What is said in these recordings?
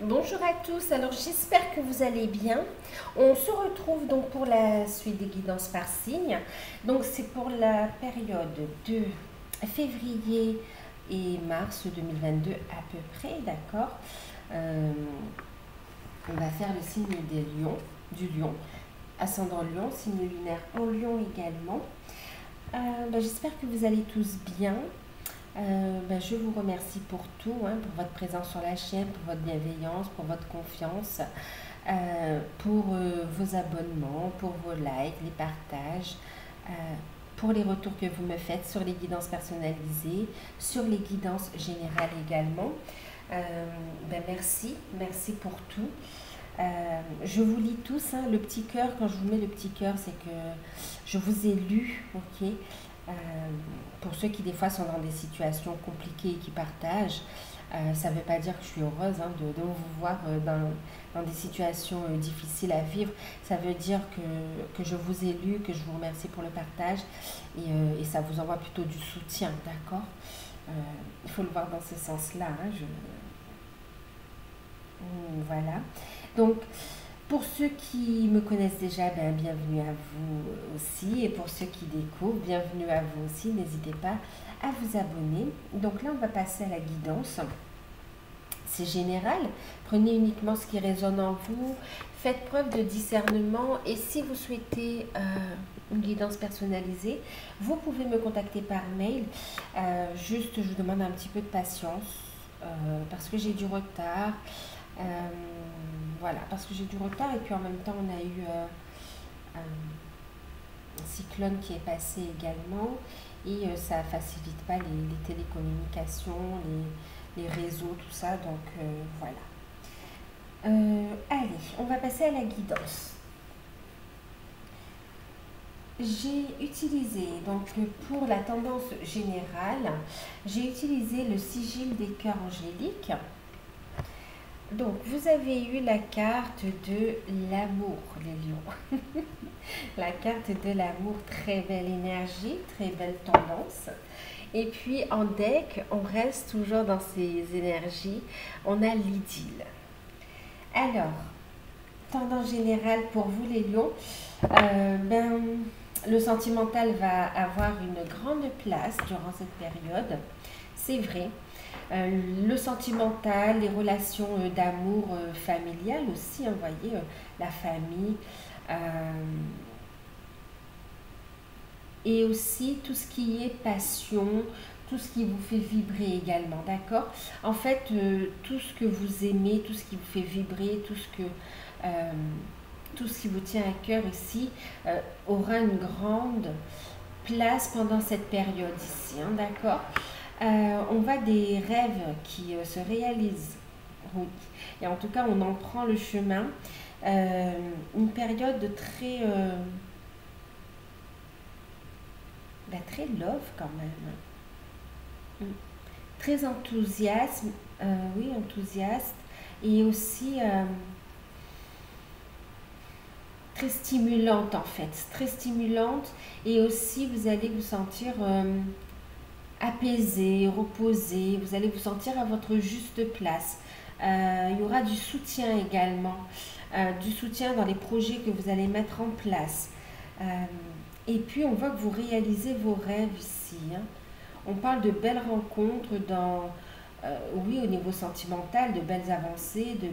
Bonjour à tous, alors j'espère que vous allez bien. On se retrouve donc pour la suite des guidances par signe. Donc c'est pour la période de février et mars 2022 à peu près, d'accord. On va faire le signe des lions, du lion, ascendant lion, signe lunaire en lion également. J'espère que vous allez tous bien. Je vous remercie pour tout, pour votre présence sur la chaîne, pour votre bienveillance, pour votre confiance, pour vos abonnements, pour vos likes, les partages, pour les retours que vous me faites sur les guidances personnalisées, sur les guidances générales également. Merci pour tout. Je vous lis tous, le petit cœur. Quand je vous mets le petit cœur, c'est que je vous ai lu, ok. Pour ceux qui des fois sont dans des situations compliquées et qui partagent, ça ne veut pas dire que je suis heureuse de vous voir dans des situations difficiles à vivre. Ça veut dire que je vous ai lu, que je vous remercie pour le partage et ça vous envoie plutôt du soutien, d'accord. Il faut le voir dans ce sens-là. Voilà. Donc, pour ceux qui me connaissent déjà, bienvenue à vous aussi. Et pour ceux qui découvrent, bienvenue à vous aussi. N'hésitez pas à vous abonner. Donc là, on va passer à la guidance. C'est général. Prenez uniquement ce qui résonne en vous. Faites preuve de discernement. Et si vous souhaitez une guidance personnalisée, vous pouvez me contacter par mail. Juste, je vous demande un petit peu de patience parce que j'ai du retard. Voilà, parce que j'ai du retard et puis en même temps on a eu un cyclone qui est passé également et ça facilite pas les télécommunications, les réseaux, tout ça, donc voilà. Allez, on va passer à la guidance. J'ai utilisé, donc pour la tendance générale, j'ai utilisé le sigil des cœurs angéliques. Donc, vous avez eu la carte de l'amour, les lions. La carte de l'amour, très belle énergie, très belle tendance. Et puis, en deck, on reste toujours dans ces énergies. On a l'idylle. Alors, tendance générale pour vous, les lions. Le sentimental va avoir une grande place durant cette période. C'est vrai. Le sentimental, les relations d'amour familial aussi, vous voyez, la famille, et aussi tout ce qui est passion, tout ce qui vous fait vibrer également, d'accord. En fait, tout ce que vous aimez, tout ce qui vous fait vibrer, tout ce qui vous tient à cœur ici, aura une grande place pendant cette période ici, d'accord. On voit des rêves qui se réalisent, oui. Et en tout cas, on en prend le chemin. Une période très love quand même. Très enthousiaste, oui, enthousiaste. Et aussi très stimulante en fait. Très stimulante. Et aussi, vous allez vous sentir apaisé, reposé, vous allez vous sentir à votre juste place. Il y aura du soutien également, du soutien dans les projets que vous allez mettre en place. Et puis on voit que vous réalisez vos rêves ici. On parle de belles rencontres oui, au niveau sentimental, de belles avancées, de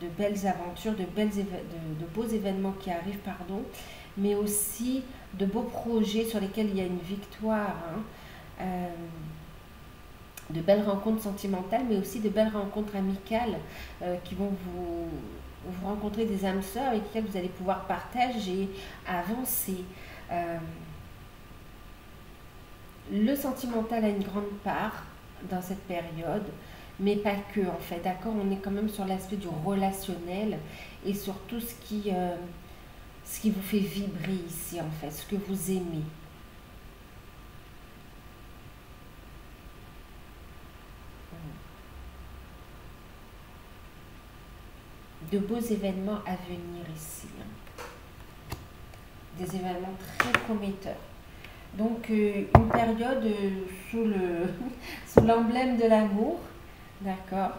belles aventures, de beaux événements qui arrivent, pardon, mais aussi de beaux projets sur lesquels il y a une victoire. De belles rencontres sentimentales, mais aussi de belles rencontres amicales qui vont vous rencontrer des âmes sœurs avec lesquelles vous allez pouvoir partager, avancer. Le sentimental a une grande part dans cette période, mais pas que en fait, d'accord. On est quand même sur l'aspect du relationnel et sur tout ce qui vous fait vibrer ici en fait, ce que vous aimez. De beaux événements à venir ici. Des événements très prometteurs. Donc, une période sous l'emblème de l'amour, d'accord.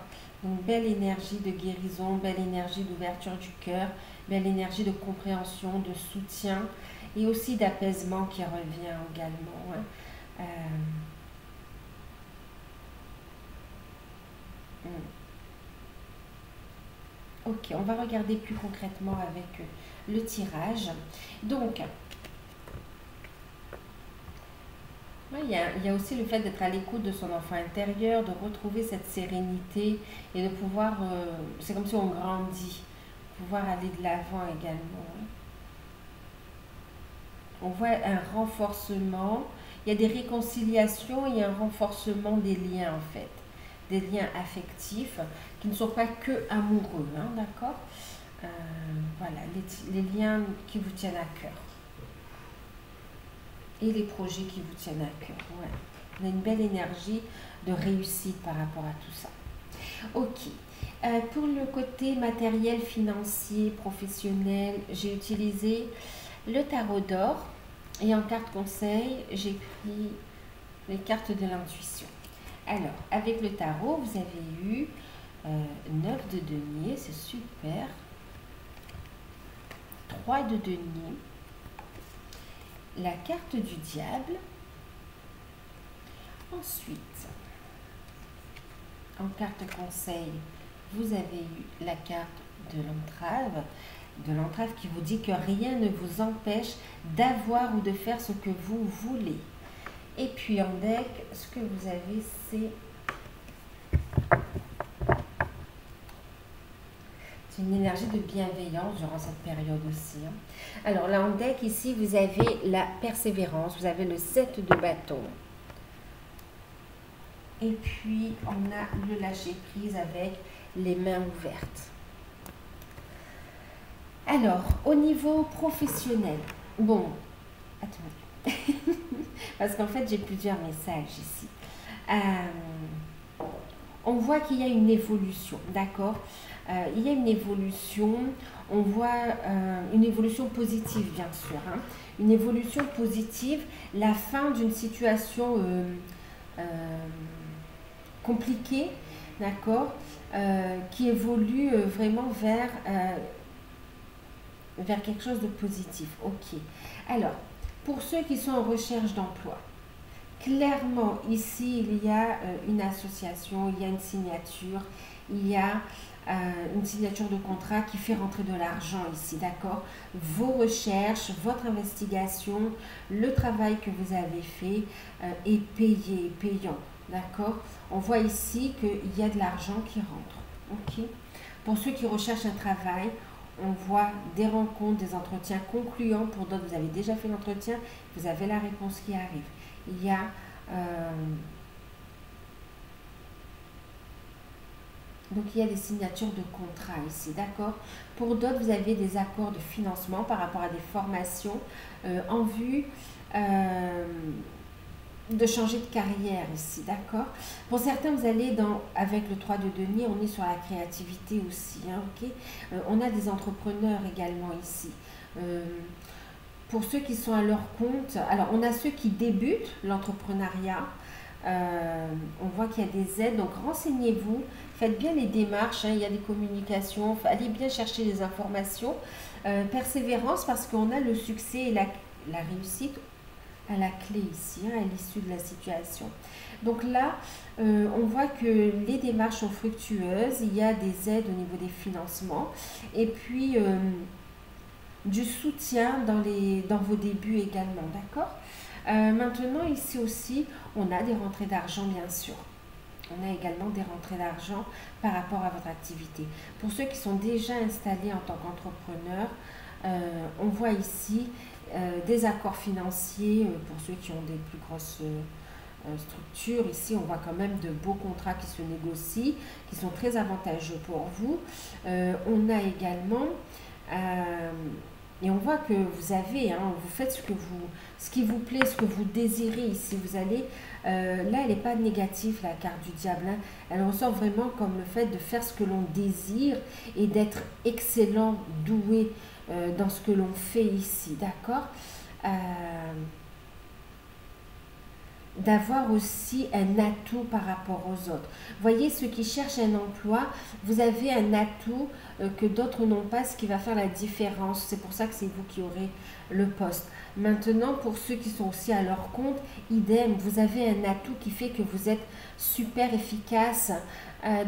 Donc, belle énergie de guérison, belle énergie d'ouverture du cœur, belle énergie de compréhension, de soutien et aussi d'apaisement qui revient également. Hein. Ok, on va regarder plus concrètement avec le tirage. Donc, il y a aussi le fait d'être à l'écoute de son enfant intérieur, de retrouver cette sérénité et de pouvoir, c'est comme si on grandit, pouvoir aller de l'avant également. Hein. On voit un renforcement, il y a des réconciliations, il y a un renforcement des liens en fait, des liens affectifs qui ne sont pas que amoureux, hein, d'accord. Voilà, les liens qui vous tiennent à cœur et les projets qui vous tiennent à cœur. Ouais. On a une belle énergie de réussite par rapport à tout ça. Ok. Pour le côté matériel, financier, professionnel, j'ai utilisé le tarot d'or et en carte conseil, j'ai pris les cartes de l'intuition. Alors, avec le tarot, vous avez eu 9 de denier, c'est super. 3 de denier. La carte du diable. Ensuite, en carte conseil, vous avez eu la carte de l'entrave qui vous dit que rien ne vous empêche d'avoir ou de faire ce que vous voulez. Et puis en deck, ce que vous avez, c'est une énergie de bienveillance durant cette période aussi. Hein. Alors là en deck, ici, vous avez la persévérance, vous avez le 7 de bâton. Et puis, on a le lâcher-prise avec les mains ouvertes. Alors, au niveau professionnel, bon, attendez, parce qu'en fait, j'ai plusieurs messages ici. On voit qu'il y a une évolution, d'accord. Il y a une évolution, on voit une évolution positive, bien sûr. Hein. Une évolution positive, la fin d'une situation compliquée, d'accord, qui évolue vraiment vers quelque chose de positif. Ok. Alors, pour ceux qui sont en recherche d'emploi, clairement, ici, il y a une association, il y a une signature, il y a une signature de contrat qui fait rentrer de l'argent ici, d'accord. Vos recherches, votre investigation, le travail que vous avez fait est payant, d'accord. On voit ici qu'il y a de l'argent qui rentre, ok. Pour ceux qui recherchent un travail, on voit des rencontres, des entretiens concluants. Pour d'autres, vous avez déjà fait l'entretien, vous avez la réponse qui arrive. Il y a donc il y a des signatures de contrat ici, d'accord. Pour d'autres, vous avez des accords de financement par rapport à des formations en vue de changer de carrière ici, d'accord. Pour certains, vous allez avec le 3 de denier, on est sur la créativité aussi, hein, ok. On a des entrepreneurs également ici. Pour ceux qui sont à leur compte, alors on a ceux qui débutent l'entrepreneuriat, on voit qu'il y a des aides, donc renseignez-vous, faites bien les démarches, hein, il y a des communications, allez bien chercher les informations, persévérance parce qu'on a le succès et la réussite à la clé ici, hein, à l'issue de la situation. Donc là, on voit que les démarches sont fructueuses, il y a des aides au niveau des financements et puis du soutien dans vos débuts également, d'accord. Maintenant, ici aussi, on a des rentrées d'argent, bien sûr. On a également des rentrées d'argent par rapport à votre activité. Pour ceux qui sont déjà installés en tant qu'entrepreneurs, on voit ici des accords financiers pour ceux qui ont des plus grosses structures. Ici, on voit quand même de beaux contrats qui se négocient, qui sont très avantageux pour vous. On a également... et on voit que vous avez, hein, vous faites ce qui vous plaît, ce que vous désirez ici. Vous allez, là, elle n'est pas négative, la carte du diable. Hein. Elle ressort vraiment comme le fait de faire ce que l'on désire et d'être excellent, doué dans ce que l'on fait ici, d'accord. d'avoir aussi un atout par rapport aux autres. Voyez, ceux qui cherchent un emploi, vous avez un atout que d'autres n'ont pas, ce qui va faire la différence. C'est pour ça que c'est vous qui aurez le poste. Maintenant, pour ceux qui sont aussi à leur compte, idem, vous avez un atout qui fait que vous êtes super efficace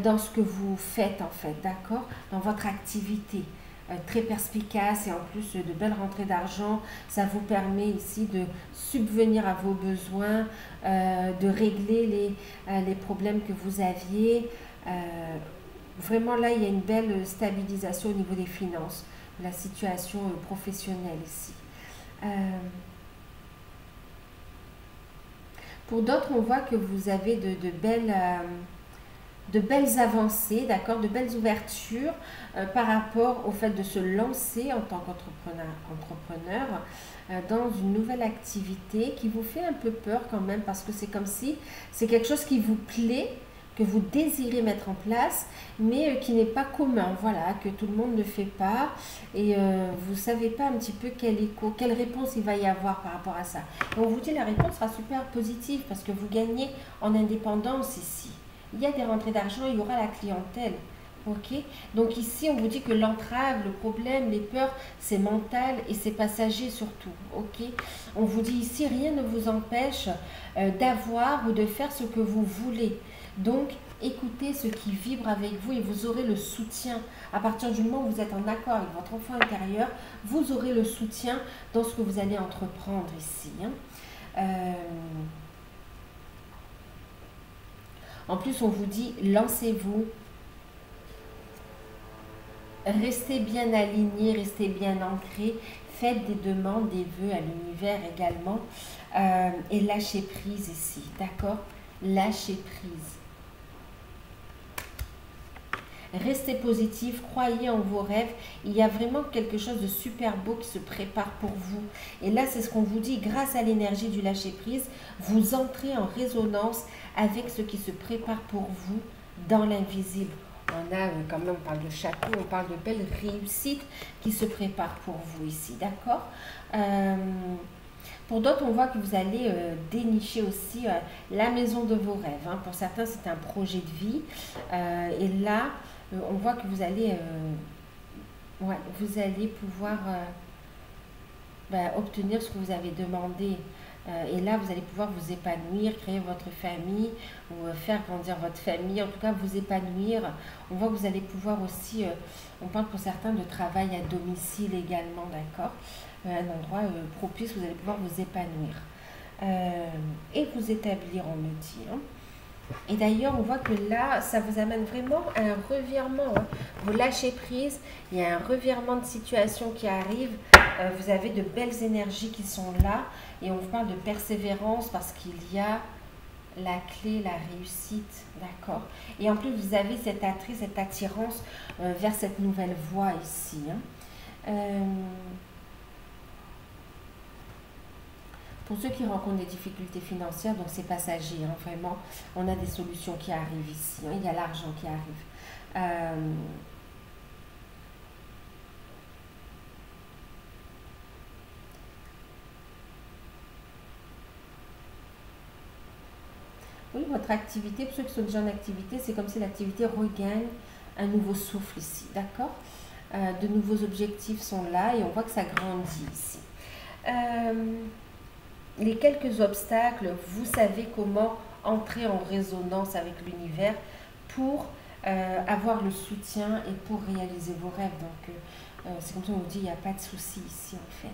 dans ce que vous faites en fait, d'accord? Dans votre activité. Très perspicace et en plus de belles rentrées d'argent. Ça vous permet ici de subvenir à vos besoins, de régler les problèmes que vous aviez. Vraiment là, il y a une belle stabilisation au niveau des finances, de la situation professionnelle ici. Pour d'autres, on voit que vous avez de belles avancées, d'accord, de belles ouvertures par rapport au fait de se lancer en tant qu'entrepreneur dans une nouvelle activité qui vous fait un peu peur quand même parce que c'est comme si c'est quelque chose qui vous plaît, que vous désirez mettre en place, mais qui n'est pas commun, voilà, que tout le monde ne fait pas et vous ne savez pas un petit peu quelle réponse il va y avoir par rapport à ça. Et on vous dit la réponse sera super positive parce que vous gagnez en indépendance ici. Il y a des rentrées d'argent, il y aura la clientèle. Ok? Donc ici, on vous dit que l'entrave, le problème, les peurs, c'est mental et c'est passager surtout. Ok? On vous dit ici, rien ne vous empêche d'avoir ou de faire ce que vous voulez. Donc, écoutez ce qui vibre avec vous et vous aurez le soutien. À partir du moment où vous êtes en accord avec votre enfant intérieur, vous aurez le soutien dans ce que vous allez entreprendre ici. En plus, on vous dit, lancez-vous, restez bien aligné, restez bien ancré, faites des demandes, des vœux à l'univers également et lâchez prise ici, d'accord? Lâchez prise. Restez positif, croyez en vos rêves. Il y a vraiment quelque chose de super beau qui se prépare pour vous. Et là, c'est ce qu'on vous dit, grâce à l'énergie du lâcher-prise, vous entrez en résonance avec ce qui se prépare pour vous dans l'invisible. On a quand même, on parle de château, on parle de belles réussites qui se préparent pour vous ici, d'accord? Pour d'autres, on voit que vous allez dénicher aussi la maison de vos rêves. Hein. Pour certains, c'est un projet de vie. Et là, on voit que vous allez pouvoir obtenir ce que vous avez demandé. Et là, vous allez pouvoir vous épanouir, créer votre famille ou faire grandir votre famille. En tout cas, vous épanouir. On voit que vous allez pouvoir aussi, on parle pour certains de travail à domicile également, d'accord? Un endroit propice où vous allez pouvoir vous épanouir et vous établir, on me dit. Hein. Et d'ailleurs, on voit que là, ça vous amène vraiment à un revirement. Hein. Vous lâchez prise, il y a un revirement de situation qui arrive. Vous avez de belles énergies qui sont là. Et on vous parle de persévérance parce qu'il y a la clé, la réussite. D'accord? Et en plus, vous avez cet attrait, cette attirance vers cette nouvelle voie ici. Hein. Pour ceux qui rencontrent des difficultés financières, donc c'est passager, hein, vraiment, on a des solutions qui arrivent ici, hein, il y a l'argent qui arrive. Oui, votre activité, pour ceux qui sont déjà en activité, c'est comme si l'activité regagne un nouveau souffle ici, d'accord? De nouveaux objectifs sont là et on voit que ça grandit ici. Les quelques obstacles, vous savez comment entrer en résonance avec l'univers pour avoir le soutien et pour réaliser vos rêves. Donc, c'est comme ça qu'on vous dit, il n'y a pas de souci ici, en fait.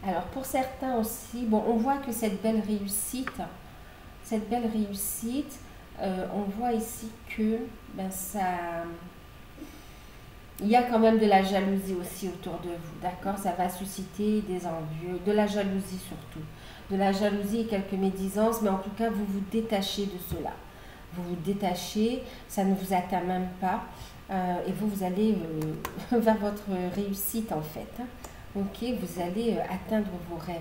Alors, pour certains aussi, bon, on voit que cette belle réussite, on voit ici que il y a quand même de la jalousie aussi autour de vous, d'accord? Ça va susciter des envieux, de la jalousie surtout. De la jalousie et quelques médisances, mais en tout cas, vous vous détachez de cela. Vous vous détachez, ça ne vous atteint même pas, et vous allez vers votre réussite en fait. Hein. Ok, vous allez atteindre vos rêves.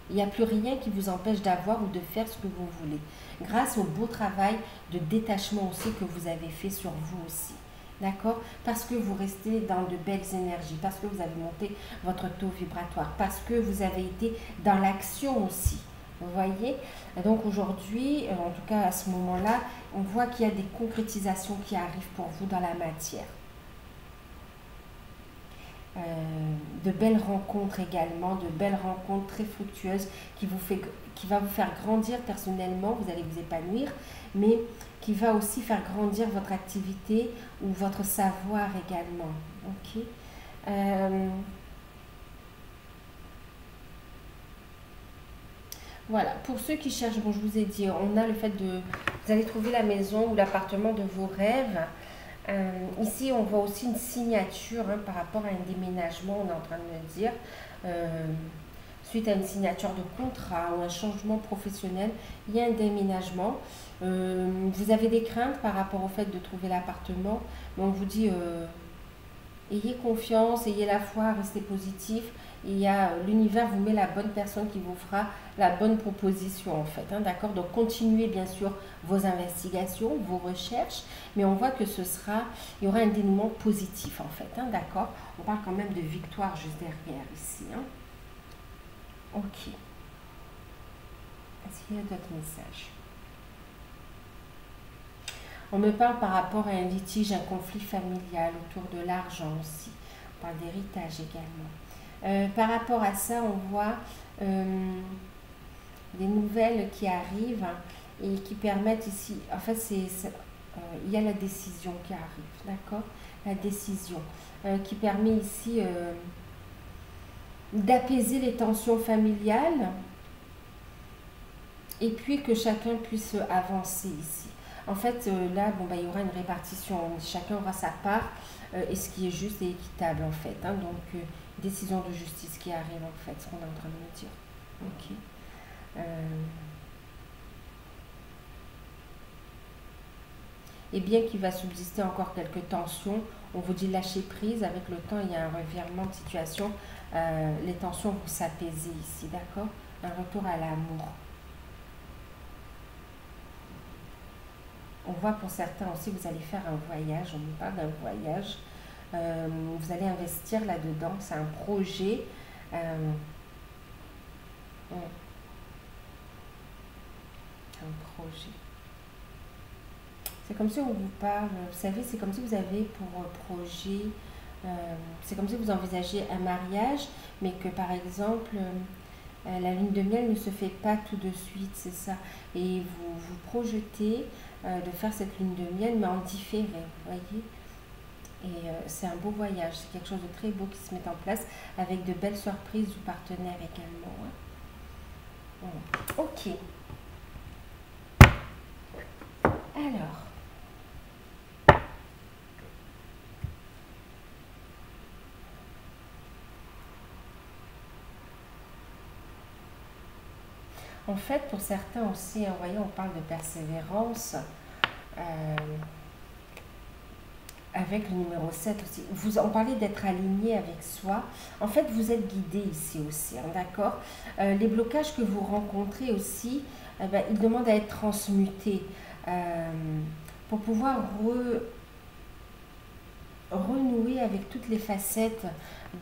Il n'y a plus rien qui vous empêche d'avoir ou de faire ce que vous voulez. Grâce au beau travail de détachement aussi que vous avez fait sur vous aussi. D'accord? Parce que vous restez dans de belles énergies, parce que vous avez monté votre taux vibratoire, parce que vous avez été dans l'action aussi. Vous voyez? Donc aujourd'hui, en tout cas à ce moment-là, on voit qu'il y a des concrétisations qui arrivent pour vous dans la matière. De belles rencontres également, de belles rencontres très fructueuses qui va vous faire grandir personnellement, vous allez vous épanouir, mais qui va aussi faire grandir votre activité ou votre savoir également. Ok. Voilà, pour ceux qui cherchent, bon je vous ai dit, on a le fait de, vous allez trouver la maison ou l'appartement de vos rêves. Ici, on voit aussi une signature par rapport à un déménagement, on est en train de me dire, suite à une signature de contrat ou un changement professionnel, il y a un déménagement. Vous avez des craintes par rapport au fait de trouver l'appartement, mais on vous dit, ayez confiance, ayez la foi, restez positif. L'univers vous met la bonne personne qui vous fera la bonne proposition en fait, d'accord. Donc continuez bien sûr vos investigations, vos recherches, mais on voit que il y aura un dénouement positif en fait, d'accord. On parle quand même de victoire juste derrière ici. Ok. Est-ce qu'il y a d'autres messages? On me parle par rapport à un litige, un conflit familial autour de l'argent aussi. On parle d'héritage également. Par rapport à ça, on voit des nouvelles qui arrivent et qui permettent ici, en fait, il y a la décision qui arrive, d'accord? La décision qui permet ici d'apaiser les tensions familiales et puis que chacun puisse avancer ici. En fait, là, il y aura une répartition, chacun aura sa part et ce qui est juste et équitable en fait. Donc, décision de justice qui arrive en fait, ce qu'on est en train de me dire. Ok. Et bien qu'il va subsister encore quelques tensions, on vous dit lâcher prise, avec le temps il y a un revirement de situation, les tensions vont s'apaiser ici, d'accord? Un retour à l'amour. On voit pour certains aussi, vous allez faire un voyage, on nous parle d'un voyage, vous allez investir là-dedans, c'est un projet. Un projet. C'est comme si on vous parle, vous savez, c'est comme si vous avez pour projet, c'est comme si vous envisagez un mariage, mais que par exemple, la lune de miel ne se fait pas tout de suite, c'est ça. Et vous vous projetez de faire cette lune de miel, mais en différé, vous voyez. Et c'est un beau voyage, c'est quelque chose de très beau qui se met en place, avec de belles surprises du partenaire également. Ok. Alors. En fait, pour certains aussi, vous voyez, on parle de persévérance. Avec le numéro 7 aussi. On parlait d'être aligné avec soi. En fait, vous êtes guidé ici aussi, d'accord? Les blocages que vous rencontrez aussi, ils demandent à être transmutés pour pouvoir renouer avec toutes les facettes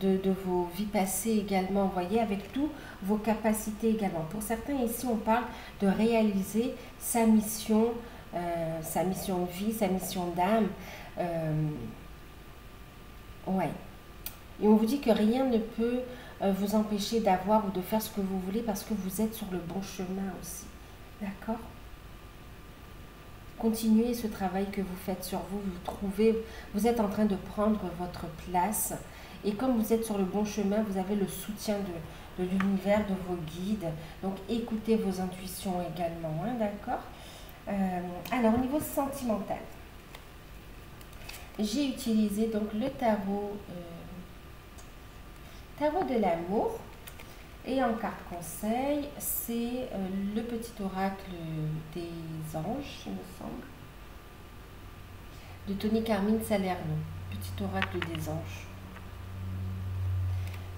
de vos vies passées également, vous voyez, avec toutes vos capacités également. Pour certains, ici, on parle de réaliser sa mission de vie, sa mission d'âme. Ouais. Et on vous dit que rien ne peut vous empêcher d'avoir ou de faire ce que vous voulez parce que vous êtes sur le bon chemin aussi. D'accord? Continuez ce travail que vous faites sur vous, vous êtes en train de prendre votre place. Et comme vous êtes sur le bon chemin, vous avez le soutien de l'univers, de vos guides. Donc écoutez vos intuitions également, d'accord? Alors au niveau sentimental, j'ai utilisé donc le tarot de l'amour. Et en carte conseil, c'est le petit oracle des anges, il me semble, de Tony Carmine Salerno. Petit oracle des anges.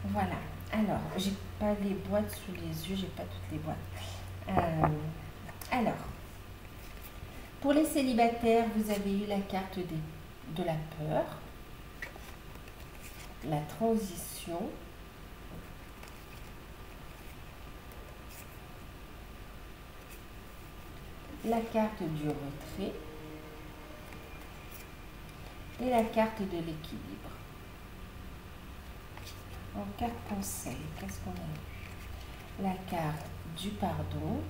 Voilà. Alors, j'ai pas les boîtes sous les yeux, j'ai pas toutes les boîtes. Alors, pour les célibataires, vous avez eu la carte de la peur, la transition, la carte du retrait et la carte de l'équilibre. En carte conseil, qu'est-ce qu'on a eu? La carte du pardon.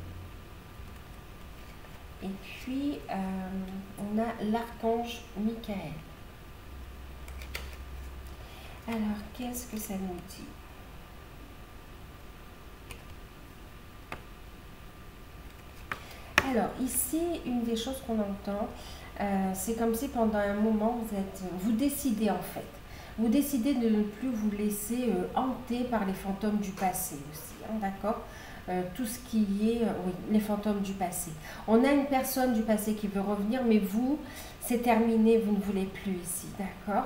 Et puis, on a l'archange Michael. Alors, qu'est-ce que ça nous dit? Alors, ici, une des choses qu'on entend, c'est comme si pendant un moment, vous décidez en fait. Vous décidez de ne plus vous laisser hanter par les fantômes du passé aussi, hein, d'accord? Tout ce qui est, oui, les fantômes du passé. On a une personne du passé qui veut revenir, mais vous, c'est terminé, vous ne voulez plus ici, d'accord?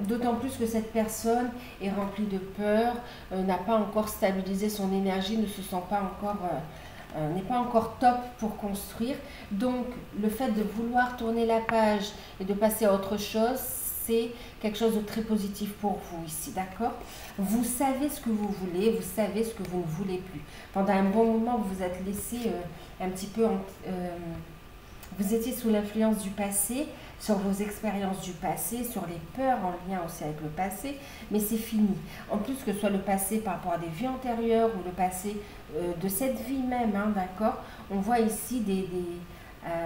D'autant plus que cette personne est remplie de peur, n'a pas encore stabilisé son énergie, ne se sent pas encore... n'est pas encore top pour construire. Donc, le fait de vouloir tourner la page et de passer à autre chose, c'est quelque chose de très positif pour vous ici, d'accord? Vous savez ce que vous voulez, vous savez ce que vous ne voulez plus. Pendant un bon moment, vous vous êtes laissé un petit peu... vous étiez sous l'influence du passé, sur vos expériences du passé, sur les peurs en lien aussi avec le passé, mais c'est fini. En plus que ce soit le passé par rapport à des vies antérieures ou le passé de cette vie même, hein, d'accord? On voit ici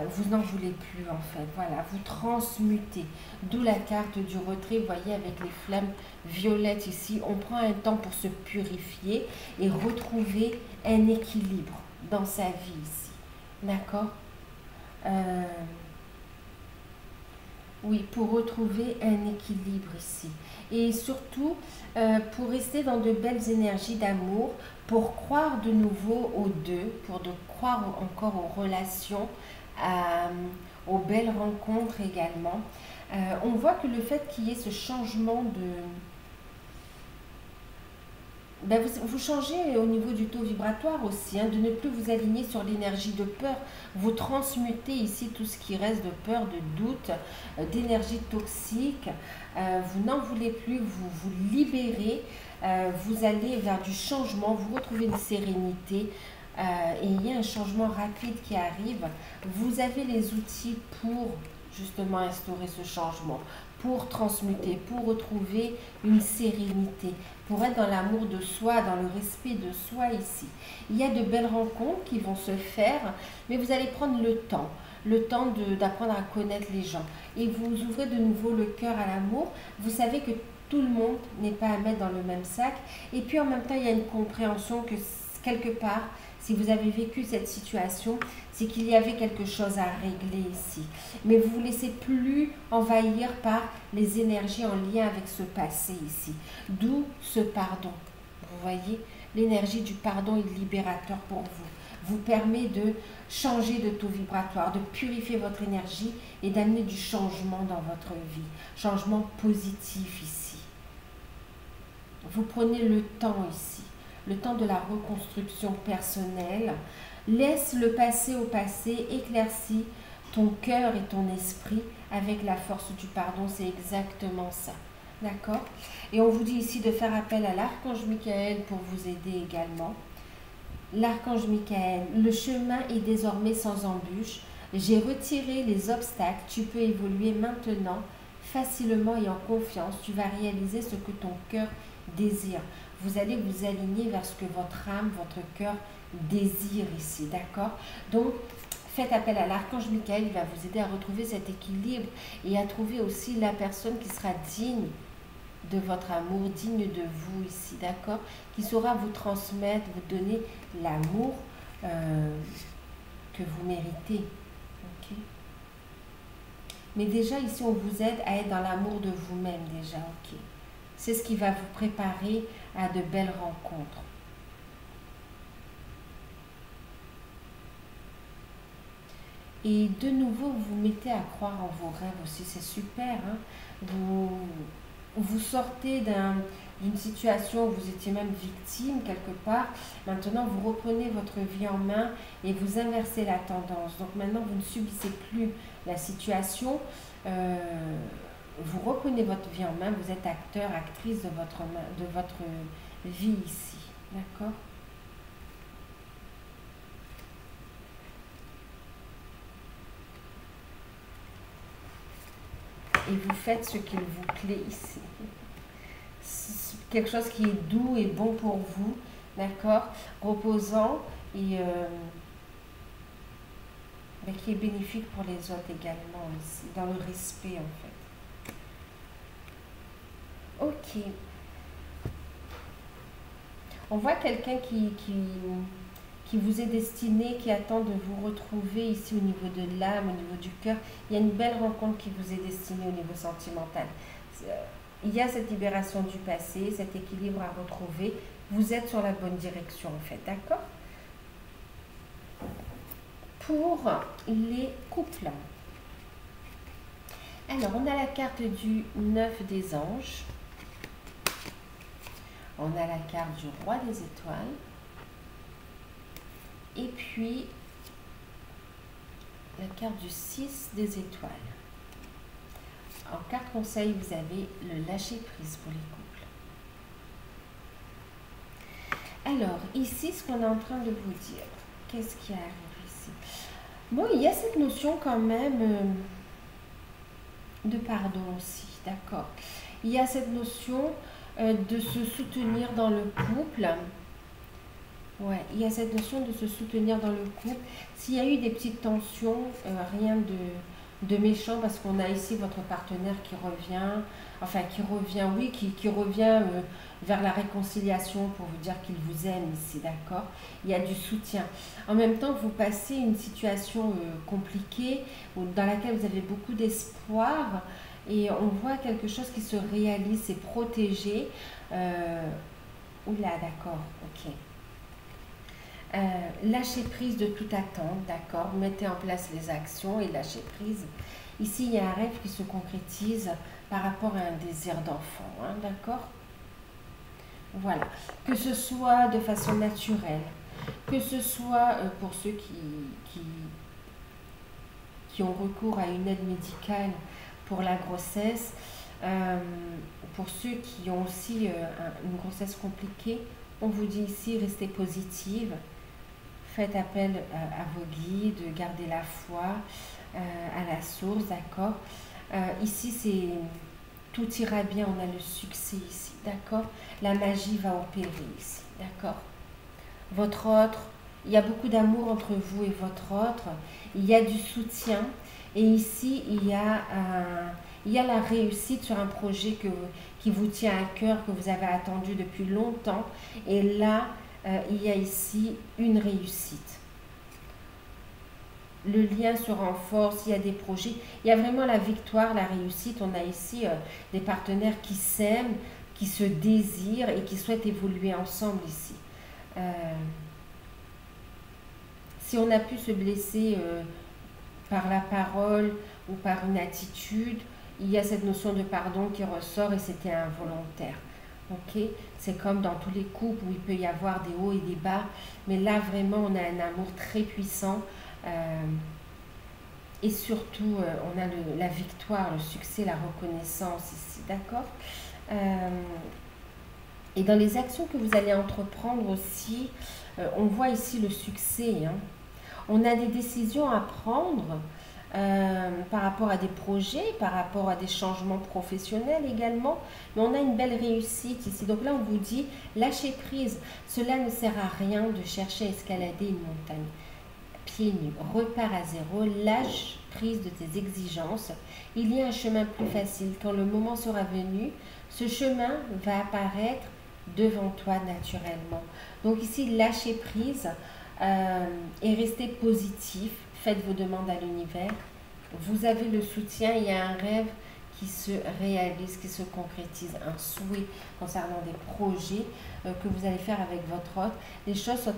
vous n'en voulez plus en fait, voilà, vous transmutez. D'où la carte du retrait, vous voyez avec les flammes violettes ici, on prend un temps pour se purifier et retrouver un équilibre dans sa vie ici, d'accord? Oui, pour retrouver un équilibre ici. Et surtout, pour rester dans de belles énergies d'amour, pour croire de nouveau aux deux, pour croire encore aux relations, aux belles rencontres également. On voit que le fait qu'il y ait ce changement vous changez au niveau du taux vibratoire aussi, hein, de ne plus vous aligner sur l'énergie de peur. Vous transmutez ici tout ce qui reste de peur, de doute, d'énergie toxique. Vous n'en voulez plus, vous vous libérez, vous allez vers du changement, vous retrouvez une sérénité. Et il y a un changement rapide qui arrive. Vous avez les outils pour justement instaurer ce changement, pour transmuter, pour retrouver une sérénité, pour être dans l'amour de soi, dans le respect de soi ici. Il y a de belles rencontres qui vont se faire, mais vous allez prendre le temps d'apprendre à connaître les gens. Et vous ouvrez de nouveau le cœur à l'amour. Vous savez que tout le monde n'est pas à mettre dans le même sac. Et puis en même temps, il y a une compréhension que quelque part, si vous avez vécu cette situation, c'est qu'il y avait quelque chose à régler ici. Mais vous ne vous laissez plus envahir par les énergies en lien avec ce passé ici. D'où ce pardon. Vous voyez, l'énergie du pardon est libérateur pour vous. Vous permet de changer de taux vibratoire, de purifier votre énergie et d'amener du changement dans votre vie. Changement positif ici. Vous prenez le temps ici. Le temps de la reconstruction personnelle. Laisse le passé au passé, éclaircis ton cœur et ton esprit avec la force du pardon. C'est exactement ça. D'accord? Et on vous dit ici de faire appel à l'archange Michael pour vous aider également. L'archange Michael, le chemin est désormais sans embûche. J'ai retiré les obstacles. Tu peux évoluer maintenant facilement et en confiance. Tu vas réaliser ce que ton cœur désire. Vous allez vous aligner vers ce que votre âme, votre cœur désire ici, d'accord? Donc, faites appel à l'archange Michael, il va vous aider à retrouver cet équilibre et à trouver aussi la personne qui sera digne de votre amour, digne de vous ici, d'accord? Qui saura vous transmettre, vous donner l'amour que vous méritez, ok? Mais déjà, ici, on vous aide à être dans l'amour de vous-même déjà, ok? C'est ce qui va vous préparer à de belles rencontres. Et de nouveau, vous mettez à croire en vos rêves aussi, c'est super. Hein? Vous sortez d'une situation où vous étiez même victime quelque part. Maintenant, vous reprenez votre vie en main et vous inversez la tendance. Donc maintenant, vous ne subissez plus la situation. Vous reprenez votre vie en main. Vous êtes acteur, actrice de votre vie ici. D'accord ? Et vous faites ce qu'il vous plaît ici. Quelque chose qui est doux et bon pour vous, d'accord, reposant et qui est bénéfique pour les autres également ici, dans le respect en fait. Ok. On voit quelqu'un qui vous est destiné, qui attend de vous retrouver ici au niveau de l'âme, au niveau du cœur. Il y a une belle rencontre qui vous est destinée au niveau sentimental. Il y a cette libération du passé, cet équilibre à retrouver. Vous êtes sur la bonne direction en fait, d'accord ? Pour les couples. Alors, on a la carte du 9 des anges. On a la carte du roi des étoiles. Et puis, la carte du 6 des étoiles. En carte conseil, vous avez le lâcher prise pour les couples. Alors, ici, ce qu'on est en train de vous dire, qu'est-ce qui arrive ici? Bon, il y a cette notion quand même de pardon aussi, d'accord? Il y a cette notion de se soutenir dans le couple. Ouais, il y a cette notion de se soutenir dans le couple. S'il y a eu des petites tensions, rien de méchant, parce qu'on a ici votre partenaire qui revient, qui revient vers la réconciliation pour vous dire qu'il vous aime ici, d'accord? Il y a du soutien. En même temps, vous passez une situation compliquée dans laquelle vous avez beaucoup d'espoir et on voit quelque chose qui se réalise, c'est protégé. Oula, d'accord, ok. Lâcher prise de toute attente, d'accord. Mettez en place les actions et lâcher prise. Ici, il y a un rêve qui se concrétise par rapport à un désir d'enfant, hein, d'accord. Voilà. Que ce soit de façon naturelle, que ce soit pour ceux qui ont recours à une aide médicale pour la grossesse, pour ceux qui ont aussi une grossesse compliquée, on vous dit ici, restez positive. Faites appel à vos guides, gardez la foi à la source, d'accord. Ici, c'est tout ira bien, on a le succès ici, d'accord. La magie va opérer ici, d'accord. Votre autre, il y a beaucoup d'amour entre vous et votre autre. Il y a du soutien. Et ici, il y a la réussite sur un projet qui vous tient à cœur, que vous avez attendu depuis longtemps. Et là, il y a ici une réussite. Le lien se renforce, il y a des projets. Il y a vraiment la victoire, la réussite. On a ici des partenaires qui s'aiment, qui se désirent et qui souhaitent évoluer ensemble ici. Si on a pu se blesser par la parole ou par une attitude, il y a cette notion de pardon qui ressort et c'était involontaire. Ok, c'est comme dans tous les couples où il peut y avoir des hauts et des bas, mais là vraiment on a un amour très puissant et surtout on a la victoire, le succès, la reconnaissance ici, d'accord. Et dans les actions que vous allez entreprendre aussi, on voit ici le succès, hein. On a des décisions à prendre par rapport à des projets, par rapport à des changements professionnels également, mais on a une belle réussite ici. Donc là, on vous dit, lâchez prise. Cela ne sert à rien de chercher à escalader une montagne. Pieds nus, repars à zéro, lâche prise de tes exigences. Il y a un chemin plus facile. Quand le moment sera venu, ce chemin va apparaître devant toi naturellement. Donc ici, lâchez prise et restez positif. Faites vos demandes à l'univers. Vous avez le soutien. Il y a un rêve qui se réalise, qui se concrétise, un souhait concernant des projets que vous allez faire avec votre autre. Les choses sont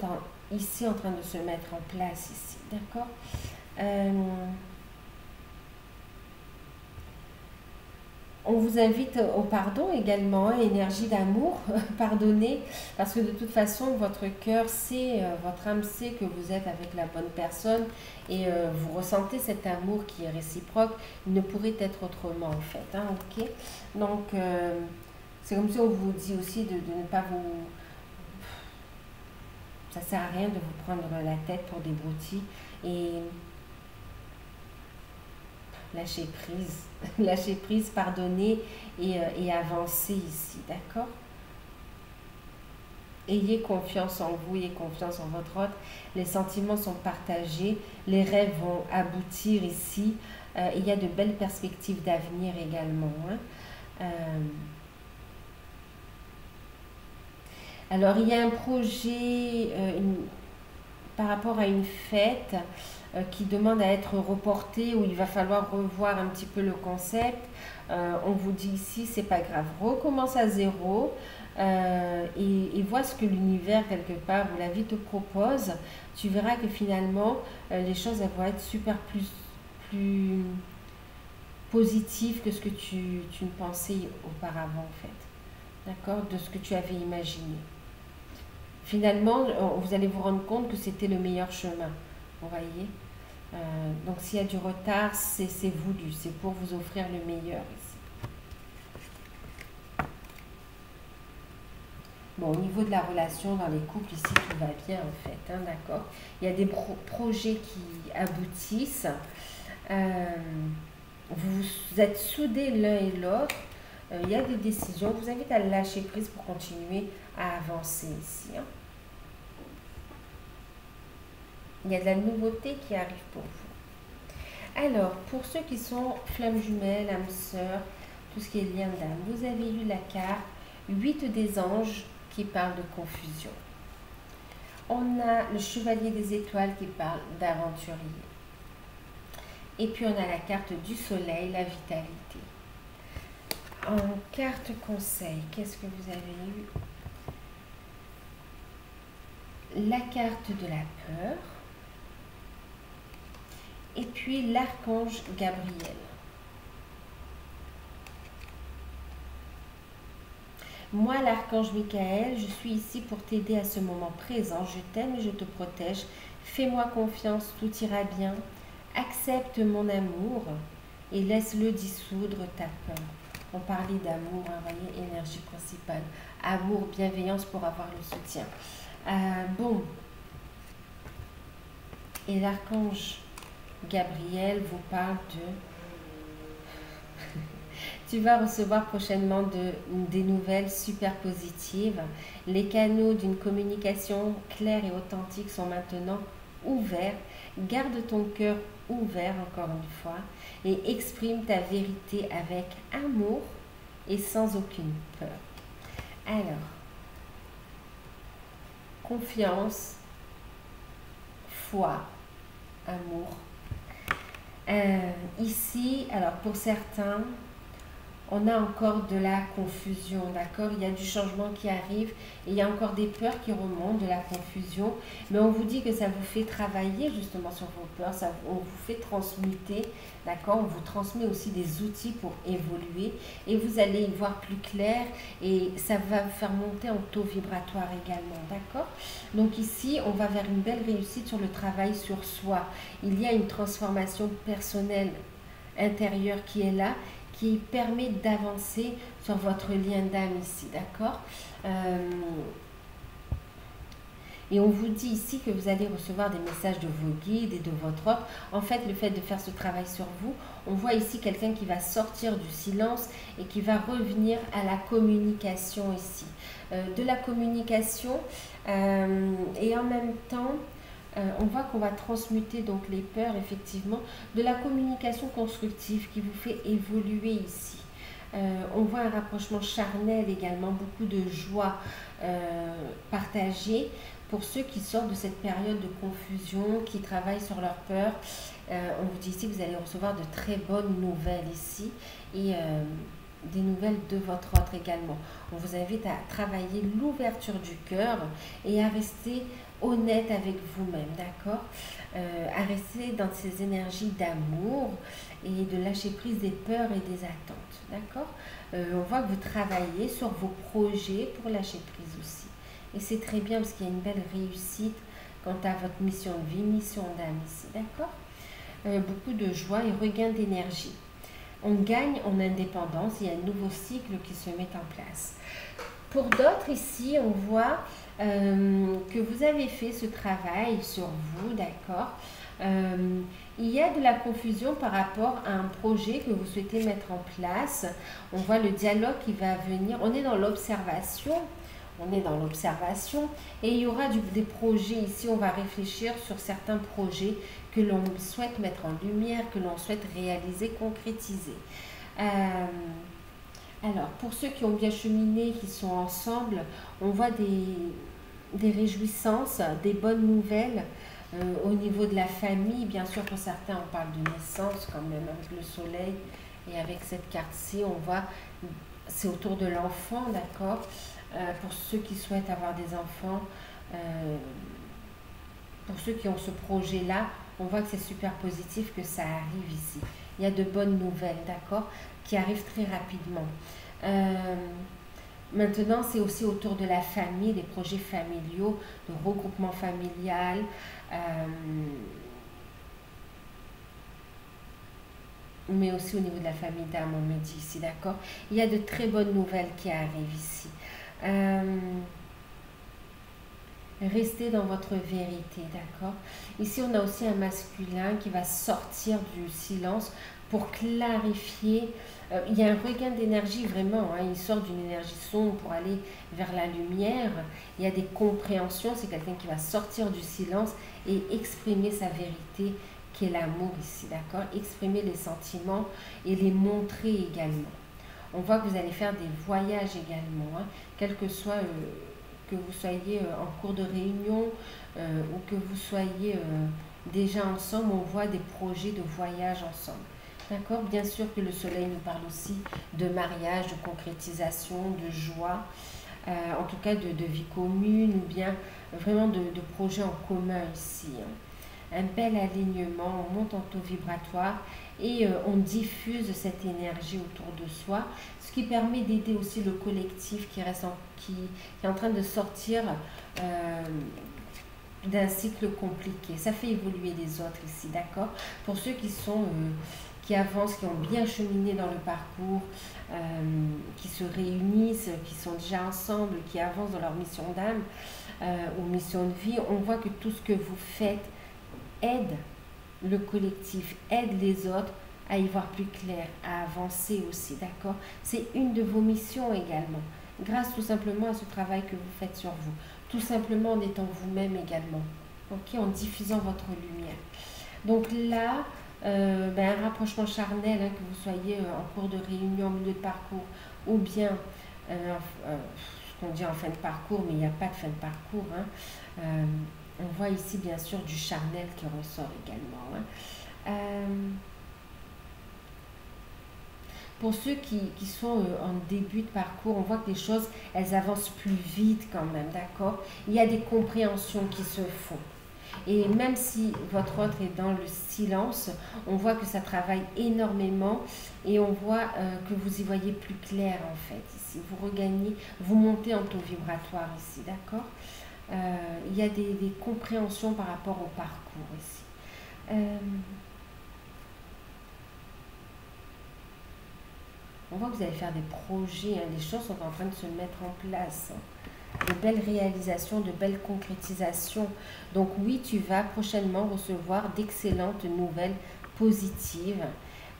ici en train de se mettre en place ici, d'accord. On vous invite au pardon également, énergie d'amour, pardonnez, parce que de toute façon, votre cœur sait, votre âme sait que vous êtes avec la bonne personne et vous ressentez cet amour qui est réciproque. Il ne pourrait être autrement en fait. Hein, ok. Donc, c'est comme si on vous dit aussi de ne pas vous... Ça sert à rien de vous prendre la tête pour des broutilles et lâcher prise. Lâcher prise, pardonner et avancer ici, d'accord? Ayez confiance en vous, ayez confiance en votre autre. Les sentiments sont partagés, les rêves vont aboutir ici. Il y a de belles perspectives d'avenir également. Hein. Alors, il y a un projet par rapport à une fête qui demande à être reporté, où il va falloir revoir un petit peu le concept. On vous dit ici, c'est pas grave, recommence à zéro et vois ce que l'univers, quelque part, ou la vie te propose. Tu verras que finalement, les choses elles vont être super plus positives que ce que tu ne pensais auparavant, en fait. D'accord? De ce que tu avais imaginé. Finalement, vous allez vous rendre compte que c'était le meilleur chemin. Vous voyez? Donc s'il y a du retard, c'est voulu, c'est pour vous offrir le meilleur ici. Bon, au niveau de la relation dans les couples, ici tout va bien en fait, hein, d'accord. Il y a des projets qui aboutissent, vous êtes soudés l'un et l'autre, il y a des décisions, je vous invite à lâcher prise pour continuer à avancer ici. Hein. Il y a de la nouveauté qui arrive pour vous. Alors, pour ceux qui sont flammes jumelles, âmes sœurs, tout ce qui est lien d'âme, vous avez eu la carte 8 des anges qui parle de confusion. On a le chevalier des étoiles qui parle d'aventurier. Et puis on a la carte du soleil, la vitalité. En carte conseil, qu'est-ce que vous avez eu? La carte de la peur. Et puis l'archange Gabriel. Moi, l'archange Michael, je suis ici pour t'aider à ce moment présent. Je t'aime et je te protège. Fais-moi confiance, tout ira bien. Accepte mon amour et laisse-le dissoudre ta peur. On parlait d'amour, hein, voyez, énergie principale. Amour, bienveillance pour avoir le soutien. Bon. Et l'archange Gabriel vous parle de... Tu vas recevoir prochainement des nouvelles super positives. Les canaux d'une communication claire et authentique sont maintenant ouverts. Garde ton cœur ouvert encore une fois et exprime ta vérité avec amour et sans aucune peur. Alors, confiance, foi, amour. Ici, alors pour certains, on a encore de la confusion, d'accord? Il y a du changement qui arrive et il y a encore des peurs qui remontent, de la confusion. Mais on vous dit que ça vous fait travailler justement sur vos peurs, on vous fait transmuter, d'accord? On vous transmet aussi des outils pour évoluer et vous allez y voir plus clair et ça va vous faire monter en taux vibratoire également, d'accord? Donc ici, on va vers une belle réussite sur le travail sur soi. Il y a une transformation personnelle intérieure qui est là, qui permet d'avancer sur votre lien d'âme ici, d'accord? Et on vous dit ici que vous allez recevoir des messages de vos guides et de votre autre. En fait, le fait de faire ce travail sur vous, on voit ici quelqu'un qui va sortir du silence et qui va revenir à la communication ici. De la communication et en même temps, on voit qu'on va transmuter donc les peurs, effectivement, de la communication constructive qui vous fait évoluer ici. On voit un rapprochement charnel également, beaucoup de joie partagée pour ceux qui sortent de cette période de confusion, qui travaillent sur leurs peurs. On vous dit ici que vous allez recevoir de très bonnes nouvelles ici et des nouvelles de votre autre également. On vous invite à travailler l'ouverture du cœur et à rester honnête avec vous-même, d'accord? À rester dans ces énergies d'amour et de lâcher prise des peurs et des attentes, d'accord? On voit que vous travaillez sur vos projets pour lâcher prise aussi. Et c'est très bien parce qu'il y a une belle réussite quant à votre mission de vie, mission d'âme ici, d'accord? Beaucoup de joie et regain d'énergie. On gagne en indépendance, il y a un nouveau cycle qui se met en place. Pour d'autres ici, on voit que vous avez fait ce travail sur vous, d'accord? Il y a de la confusion par rapport à un projet que vous souhaitez mettre en place. On voit le dialogue qui va venir. On est dans l'observation. On est dans l'observation et il y aura des projets ici. On va réfléchir sur certains projets que l'on souhaite mettre en lumière, que l'on souhaite réaliser, concrétiser. Alors, pour ceux qui ont bien cheminé, qui sont ensemble, on voit des réjouissances, des bonnes nouvelles au niveau de la famille. Bien sûr, pour certains, on parle de naissance quand même avec le soleil. Et avec cette carte-ci, on voit, c'est autour de l'enfant, d'accord? Pour ceux qui souhaitent avoir des enfants, pour ceux qui ont ce projet-là, on voit que c'est super positif que ça arrive ici. Il y a de bonnes nouvelles, d'accord, qui arrivent très rapidement. Maintenant, c'est aussi autour de la famille, des projets familiaux, de regroupement familial. Mais aussi au niveau de la famille d'âme, on me dit ici, d'accord? Il y a de très bonnes nouvelles qui arrivent ici. Restez dans votre vérité, d'accord? Ici, on a aussi un masculin qui va sortir du silence pour clarifier. Il y a un regain d'énergie, vraiment. Hein, il sort d'une énergie sombre pour aller vers la lumière. Il y a des compréhensions. C'est quelqu'un qui va sortir du silence et exprimer sa vérité, qui est l'amour ici, d'accord? Exprimer les sentiments et les montrer également. On voit que vous allez faire des voyages également, hein, quel que soit... que vous soyez en cours de réunion ou que vous soyez déjà ensemble, on voit des projets de voyage ensemble. D'accord? Bien sûr que le soleil nous parle aussi de mariage, de concrétisation, de joie, en tout cas de vie commune ou bien vraiment de projets en commun ici. Hein. Un bel alignement, on monte en taux vibratoire et on diffuse cette énergie autour de soi, ce qui permet d'aider aussi le collectif qui est en train de sortir d'un cycle compliqué. Ça fait évoluer les autres ici, d'accord? Pour ceux qui avancent, qui ont bien cheminé dans le parcours, qui se réunissent, qui sont déjà ensemble, qui avancent dans leur mission d'âme ou mission de vie, on voit que tout ce que vous faites aide le collectif, aide les autres à y voir plus clair, à avancer aussi, d'accord? C'est une de vos missions également, grâce tout simplement à ce travail que vous faites sur vous, tout simplement en étant vous-même également, ok? En diffusant votre lumière. Donc là, un rapprochement charnel, hein, que vous soyez en cours de réunion, en milieu de parcours, ou bien, ce qu'on dit en fin de parcours, mais il n'y a pas de fin de parcours, hein. On voit ici bien sûr du charnel qui ressort également. Hein. Pour ceux qui sont en début de parcours, on voit que les choses, elles avancent plus vite quand même, d'accord? Il y a des compréhensions qui se font. Et même si votre autre est dans le silence, on voit que ça travaille énormément et on voit que vous y voyez plus clair en fait. Ici, vous regagnez, vous montez en taux vibratoire ici, d'accord? Il y a des compréhensions par rapport au parcours ici. On voit que vous allez faire des projets, hein, les choses sont en train de se mettre en place. Hein. De belles réalisations, de belles concrétisations. Donc oui, tu vas prochainement recevoir d'excellentes nouvelles positives,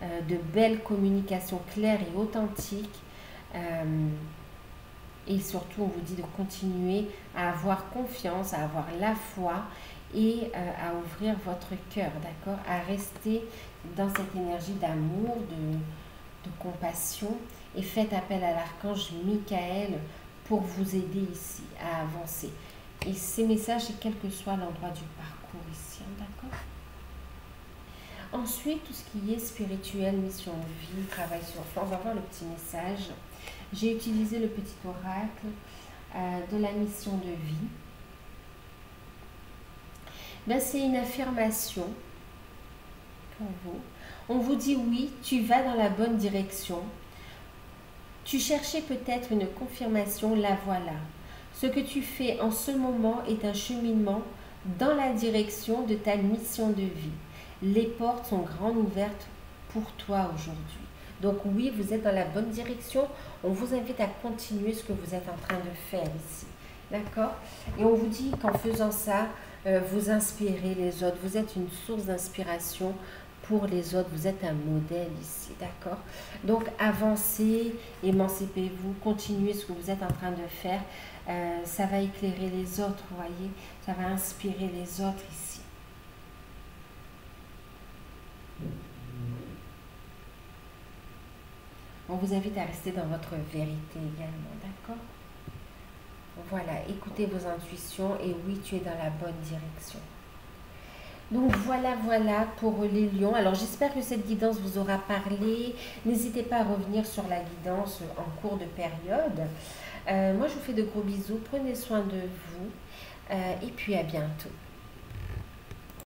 de belles communications claires et authentiques. Et surtout, on vous dit de continuer à avoir confiance, à avoir la foi et à ouvrir votre cœur, d'accord? À rester dans cette énergie d'amour, de compassion et faites appel à l'archange Michael pour vous aider ici à avancer. Et ces messages, c'est quel que soit l'endroit du parcours ici, hein, d'accord? Ensuite, tout ce qui est spirituel, mission de vie, travail sur soi, on va voir le petit message. J'ai utilisé le petit oracle de la mission de vie. Ben, c'est une affirmation pour vous. On vous dit oui, tu vas dans la bonne direction. Tu cherchais peut-être une confirmation, la voilà. Ce que tu fais en ce moment est un cheminement dans la direction de ta mission de vie. Les portes sont grandes ouvertes pour toi aujourd'hui. Donc oui, vous êtes dans la bonne direction. On vous invite à continuer ce que vous êtes en train de faire ici. D'accord? Et on vous dit qu'en faisant ça, vous inspirez les autres. Vous êtes une source d'inspiration pour les autres. Vous êtes un modèle ici. D'accord? Donc avancez, émancipez-vous, continuez ce que vous êtes en train de faire. Ça va éclairer les autres, vous voyez? Ça va inspirer les autres ici. On vous invite à rester dans votre vérité également, d'accord? Voilà, écoutez vos intuitions et oui, tu es dans la bonne direction. Donc voilà pour les lions. Alors j'espère que cette guidance vous aura parlé. N'hésitez pas à revenir sur la guidance en cours de période. Moi je vous fais de gros bisous. Prenez soin de vous et puis à bientôt.